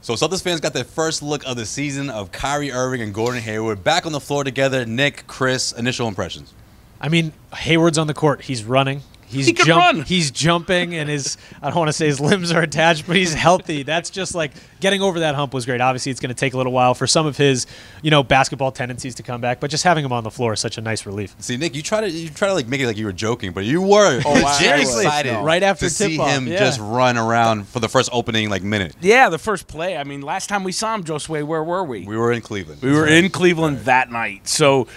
So Celtics fans got their first look of the season of Kyrie Irving and Gordon Hayward back on the floor together. Nick, Chris, initial impressions. I mean, Hayward's on the court. He's running. He can run. He's jumping, and I don't want to say his limbs are attached, but he's healthy. That's just like getting over that hump was great. Obviously, it's going to take a little while for some of his, basketball tendencies to come back, but just having him on the floor is such a nice relief. See, Nick, you try to like make it like you were joking, but you were seriously excited right after to see tip-off. him just run around for the first opening minute. Yeah, the first play. I mean, last time we saw him, Josue, where were we? We were in Cleveland. We were in Cleveland that night. So,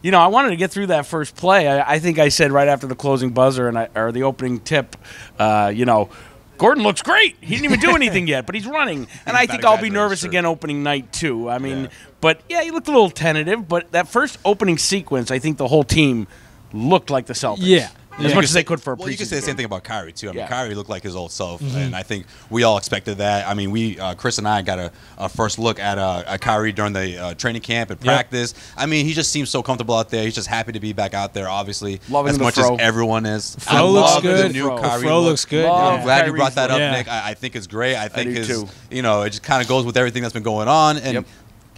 I wanted to get through that first play. I think I said right after the closing buzzer or the opening tip, Gordon looks great. He didn't even do anything yet, but he's running. And I think I'll be nervous again opening night too. I mean, but yeah, he looked a little tentative. But that first opening sequence, I think the whole team looked like the Celtics. Yeah. As much as they could for a preseason. Well, you could say the same thing about Kyrie, too. I mean, Kyrie looked like his old self, Mm-hmm. and I think we all expected that. I mean, Chris and I got a first look at Kyrie during the training camp and practice. I mean, he just seems so comfortable out there. He's just happy to be back out there, obviously, Loving as much fro. as everyone is. Fro I looks love good. the new Kyrie Fro look. looks good. I'm glad Kyrie's you brought that up, look. Nick. I think it's great. I think do too. it just kind of goes with everything that's been going on. And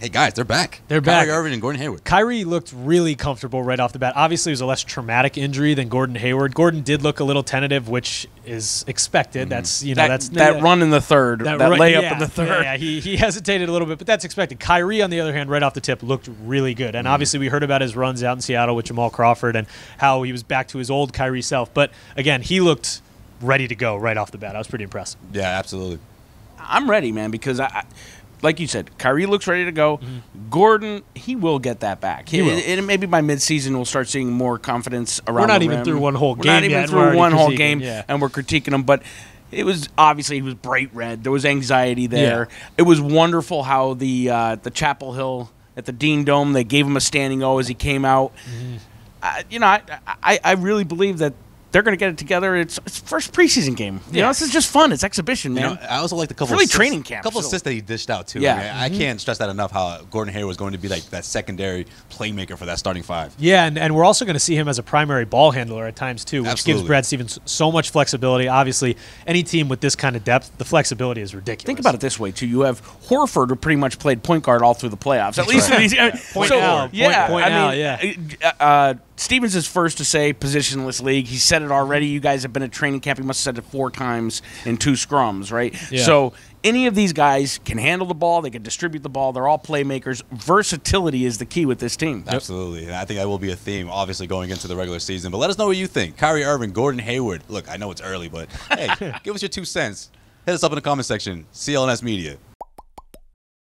hey, guys, they're back. They're back. Kyrie Irving and Gordon Hayward. Kyrie looked really comfortable right off the bat. Obviously, it was a less traumatic injury than Gordon Hayward. Gordon did look a little tentative, which is expected. That's that run in the third, that layup in the third. Yeah, he hesitated a little bit, but that's expected. Kyrie, on the other hand, right off the tip, looked really good. And obviously, we heard about his runs out in Seattle with Jamal Crawford and how he was back to his old Kyrie self. But again, he looked ready to go right off the bat. I was pretty impressed. Yeah, absolutely. I'm ready, man, because like you said, Kyrie looks ready to go. Gordon, he will get that back. He will. And maybe by midseason we'll start seeing more confidence around. We're not the even rim. through one whole We're game not even yet. through one whole game, yeah. and we're critiquing him. But it was obviously he was bright red. There was anxiety there. It was wonderful how the Chapel Hill at the Dean Dome, they gave him a standing O as he came out. I really believe that they're going to get it together. It's first preseason game. This is just fun. It's exhibition, man. I also like the couple really of training camp. Couple of assists that he dished out too. Yeah. I can't stress that enough. How Gordon Hayward was going to be like that secondary playmaker for that starting five. Yeah, and we're also going to see him as a primary ball handler at times too, which gives Brad Stevens so much flexibility. Obviously, any team with this kind of depth, the flexibility is ridiculous. Think about it this way too: you have Horford, who pretty much played point guard all through the playoffs. At least in these, Point out. Stevens is first to say positionless league. He said it already. You guys have been at training camp. He must have said it 4 times in 2 scrums, right? Yeah. So any of these guys can handle the ball. They can distribute the ball. They're all playmakers. Versatility is the key with this team. Absolutely. And I think that will be a theme, obviously, going into the regular season. But let us know what you think. Kyrie Irving, Gordon Hayward. Look, I know it's early, but hey, give us your 2 cents. Hit us up in the comment section. CLNS Media.